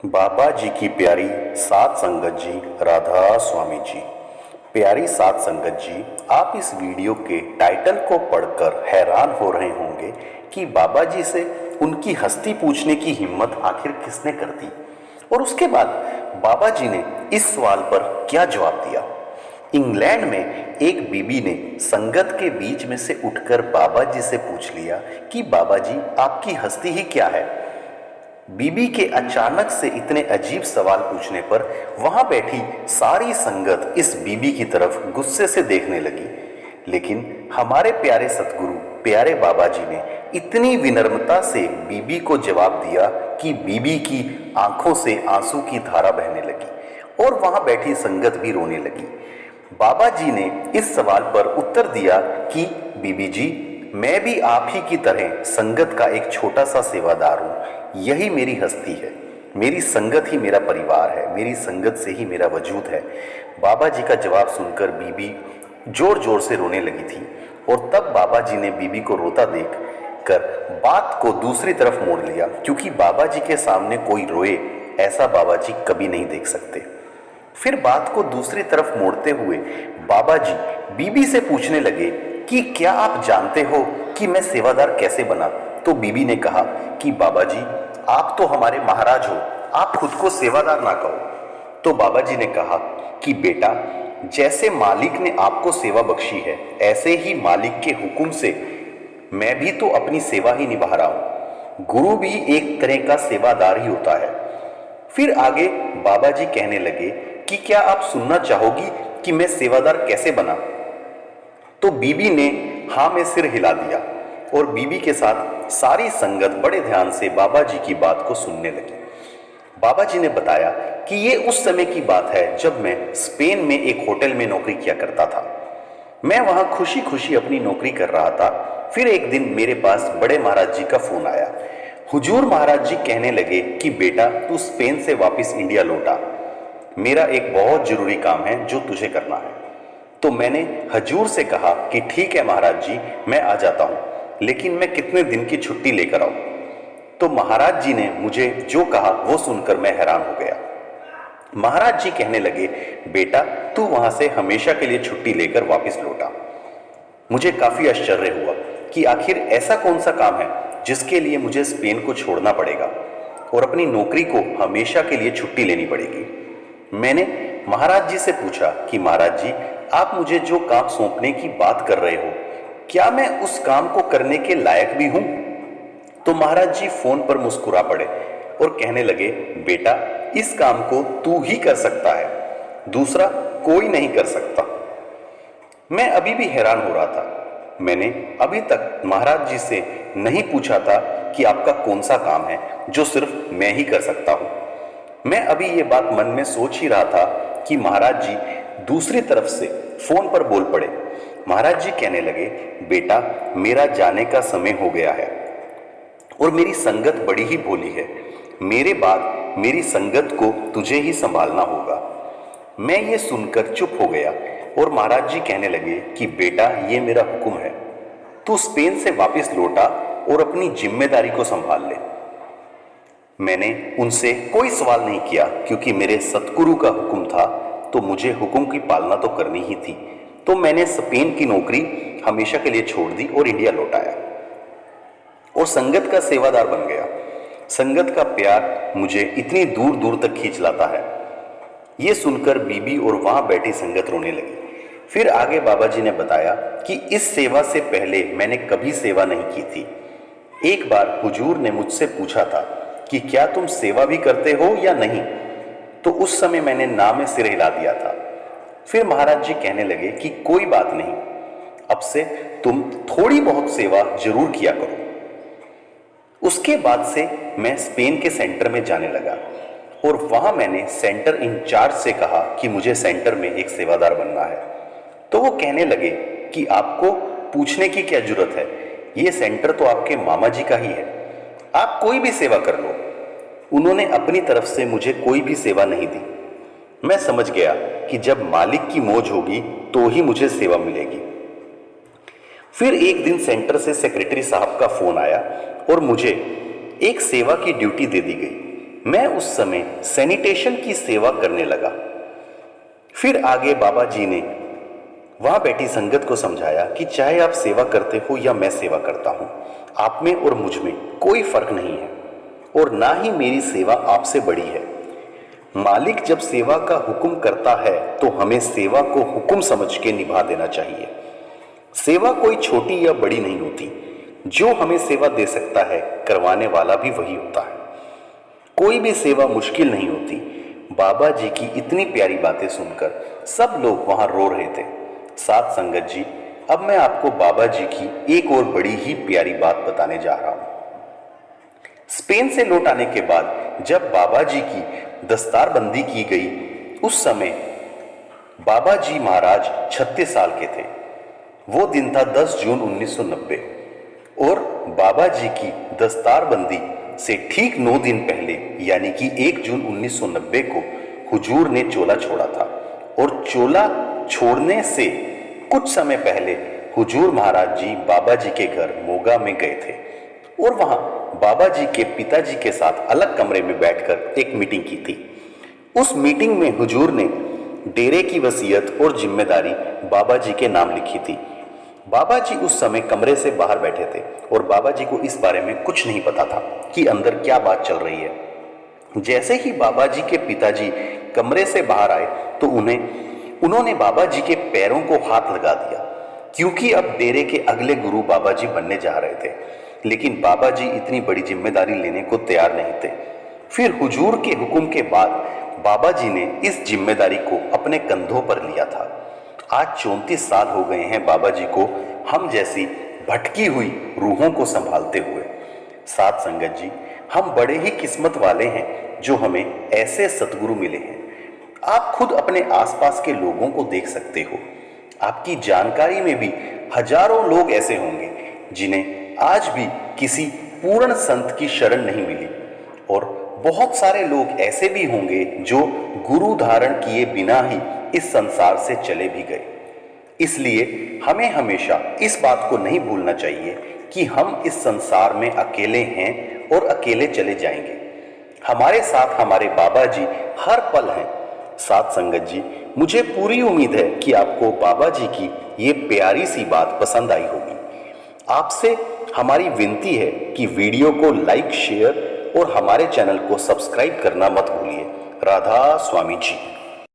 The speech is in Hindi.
बाबा जी की प्यारी सात संगत जी, राधा स्वामी जी। प्यारी सात संगत जी, आप इस वीडियो के टाइटल को पढ़कर हैरान हो रहे होंगे कि बाबा जी से उनकी हस्ती पूछने की हिम्मत आखिर किसने कर दी, और उसके बाद बाबा जी ने इस सवाल पर क्या जवाब दिया। इंग्लैंड में एक बीबी ने संगत के बीच में से उठकर बाबा जी से पूछ लिया कि बाबा जी, आपकी हस्ती ही क्या है। बीबी के अचानक से इतने अजीब सवाल पूछने पर वहां बैठी सारी संगत इस बीबी की तरफ गुस्से से देखने लगी। लेकिन हमारे प्यारे सतगुरु प्यारे बाबा जी ने इतनी विनम्रता से बीबी को जवाब दिया कि बीबी की आंखों से आंसू की धारा बहने लगी और वहां बैठी संगत भी रोने लगी। बाबा जी ने इस सवाल पर उत्तर दिया कि बीबी जी, मैं भी आप ही की तरह संगत का एक छोटा सा सेवादार हूँ। यही मेरी हस्ती है, मेरी संगत ही मेरा परिवार है, मेरी संगत से ही मेरा वजूद है। बाबा जी का जवाब सुनकर बीबी जोर जोर से रोने लगी थी और तब बाबा जी ने बीबी को रोता देख कर बात को दूसरी तरफ मोड़ लिया, क्योंकि बाबा जी के सामने कोई रोए ऐसा बाबा जी कभी नहीं देख सकते। फिर बात को दूसरी तरफ मोड़ते हुए बाबा जी बीबी से पूछने लगे कि क्या आप जानते हो कि मैं सेवादार कैसे बना। तो बीबी ने कहा कि बाबा जी, आप तो हमारे महाराज हो, आप खुद को सेवादार ना कहो। तो बाबा जी ने कहा कि बेटा, जैसे मालिक ने आपको सेवा बख्शी है, ऐसे ही मालिक के हुक्म से मैं भी तो अपनी सेवा ही निभा रहा हूं। गुरु भी एक तरह का सेवादार ही होता है। फिर आगे बाबा जी कहने लगे कि क्या आप सुनना चाहोगी कि मैं सेवादार कैसे बना। तो बीबी ने हाँ में सिर हिला दिया और बीबी के साथ सारी संगत बड़े ध्यान से बाबा जी की बात को सुनने लगी। बाबा जी ने बताया कि ये उस समय की बात है जब मैं स्पेन में एक होटल में नौकरी किया करता था। मैं वहां खुशी खुशी अपनी नौकरी कर रहा था। फिर एक दिन मेरे पास बड़े महाराज जी का फोन आया। हुजूर महाराज जी कहने लगे कि बेटा, तू स्पेन से वापस इंडिया लौटा, मेरा एक बहुत जरूरी काम है जो तुझे करना है। तो मैंने हजूर से कहा कि ठीक है महाराज जी, मैं आ जाता हूँ, लेकिन मैं कितने दिन की छुट्टी लेकर आऊं। तो महाराज जी ने मुझे जो कहा वो सुनकर मैं हैरान हो गया। महाराज जी कहने लगे, बेटा, तू वहां से हमेशा के लिए छुट्टी लेकर वापस लौटा। मुझे काफी आश्चर्य हुआ कि आखिर ऐसा कौन सा काम है जिसके लिए मुझे स्पेन को छोड़ना पड़ेगा और अपनी नौकरी को हमेशा के लिए छुट्टी लेनी पड़ेगी। मैंने महाराज जी से पूछा कि महाराज जी, आप मुझे जो काम सौंपने की बात कर रहे हो, क्या मैं उस काम को करने के लायक भी हूं। तो महाराज जी फोन पर मुस्कुरा पड़े और कहने लगे, बेटा, इस काम को तू ही कर सकता है, दूसरा कोई नहीं कर सकता। मैं अभी भी हैरान हो रहा था। मैंने अभी तक महाराज जी से नहीं पूछा था कि आपका कौन सा काम है जो सिर्फ मैं ही कर सकता हूं। मैं अभी ये बात मन में सोच ही रहा था कि महाराज जी दूसरी तरफ से फोन पर बोल पड़े। महाराज जी कहने लगे, बेटा, मेरा जाने का समय हो गया है और मेरी संगत बड़ी ही भोली है। मेरे बाद मेरी संगत को तुझे ही संभालना होगा। मैं ये सुनकर चुप हो गया और महाराज जी कहने लगे कि बेटा, ये मेरा हुक्म है, तू स्पेन से वापस लौटा और अपनी जिम्मेदारी को संभाल ले। मैंने उनसे कोई सवाल नहीं किया, क्योंकि मेरे सतगुरु का हुक्म था तो मुझे हुक्म की पालना तो करनी ही थी। तो मैंने स्पेन की नौकरी हमेशा के लिए छोड़ दी और इंडिया लौट आया और संगत का सेवादार बन गया। संगत का प्यार मुझे इतनी दूर दूर तक खींच लाता है। ये सुनकर बीबी और वहां बैठी संगत रोने लगी। फिर आगे बाबा जी ने बताया कि इस सेवा से पहले मैंने कभी सेवा नहीं की थी। एक बार हुजूर ने मुझसे पूछा था कि क्या तुम सेवा भी करते हो या नहीं, तो उस समय मैंने ना में सिर हिला दिया था। फिर महाराज जी कहने लगे कि कोई बात नहीं, अब से तुम थोड़ी बहुत सेवा जरूर किया करो। उसके बाद से मैं स्पेन के सेंटर में जाने लगा और वहां मैंने सेंटर इंचार्ज से कहा कि मुझे सेंटर में एक सेवादार बनना है। तो वो कहने लगे कि आपको पूछने की क्या जरूरत है, ये सेंटर तो आपके मामा जी का ही है, आप कोई भी सेवा कर लो। उन्होंने अपनी तरफ से मुझे कोई भी सेवा नहीं दी। मैं समझ गया कि जब मालिक की मौज होगी तो ही मुझे सेवा मिलेगी। फिर एक दिन सेंटर से सेक्रेटरी साहब का फोन आया और मुझे एक सेवा की ड्यूटी दे दी गई। मैं उस समय सैनिटेशन की सेवा करने लगा। फिर आगे बाबा जी ने वहां बैठी संगत को समझाया कि चाहे आप सेवा करते हो या मैं सेवा करता हूं, आप में और मुझ में कोई फर्क नहीं है और ना ही मेरी सेवा आपसे बड़ी है। मालिक जब सेवा का हुक्म करता है तो हमें सेवा को हुक्म समझ के निभा देना चाहिए। सेवा कोई छोटी या बड़ी नहीं होती। जो हमें सेवा दे सकता है, करवाने वाला भी वही होता है। कोई भी सेवा मुश्किल नहीं होती। बाबा जी की इतनी प्यारी बातें सुनकर सब लोग वहां रो रहे थे। साथ संगत जी, अब मैं आपको बाबा जी की एक और बड़ी ही प्यारी बात बताने जा रहा हूं। स्पेन से लौट आने के बाद जब बाबा जी की दस्तारबंदी की गई, उस समय बाबा जी महाराज 36 साल के थे। वो दिन था 10 जून 1990 और बाबा जी की दस्तारबंदी से ठीक 9 दिन पहले यानी कि 1 जून 1990 को हुजूर ने चोला छोड़ा था और चोला छोड़ने से कुछ समय पहले हुजूर महाराज जी बाबा जी के घर मोगा में गए थे और वहां बाबा जी के पिताजी के साथ अलग कमरे में बैठकर एक मीटिंग की थी। उस मीटिंग में हुजूर ने डेरे की वसीयत और जिम्मेदारी बाबा जी के नाम लिखी थी। बाबा जी उस समय कमरे से बाहर बैठे थे और बाबा जी को इस बारे में कुछ नहीं पता था कि अंदर क्या बात चल रही है। जैसे ही बाबा जी के पिताजी कमरे से बाहर आए तो उन्होंने बाबा जी के पैरों को हाथ लगा दिया, क्योंकि अब डेरे के अगले गुरु बाबा जी बनने जा रहे थे। लेकिन बाबा जी इतनी बड़ी जिम्मेदारी लेने को तैयार नहीं थे। फिर हुजूर के हुक्म के बाद बाबा जी ने इस जिम्मेदारी को अपने कंधों पर लिया था। आज 34 साल हो गए हैं बाबा जी को हम जैसी भटकी हुई रूहों को संभालते हुए। साथ संगत जी, हम बड़े ही किस्मत वाले हैं जो हमें ऐसे सतगुरु मिले हैं। आप खुद अपने आसपास के लोगों को देख सकते हो। आपकी जानकारी में भी हजारों लोग ऐसे होंगे जिन्हें आज भी किसी पूर्ण संत की शरण नहीं मिली और बहुत सारे लोग ऐसे भी होंगे जो गुरु धारण किए बिना ही इस संसार से चले भी गए। इसलिए हमें हमेशा इस बात को नहीं भूलना चाहिए कि हम इस संसार में अकेले हैं और अकेले चले जाएंगे। हमारे साथ हमारे बाबा जी हर पल हैं। साथ संगत जी, मुझे पूरी उम्मीद है कि आपको बाबा जी की ये प्यारी सी बात पसंद आई होगी। आपसे हमारी विनती है कि वीडियो को लाइक, शेयर और हमारे चैनल को सब्सक्राइब करना मत भूलिए। राधा स्वामी जी।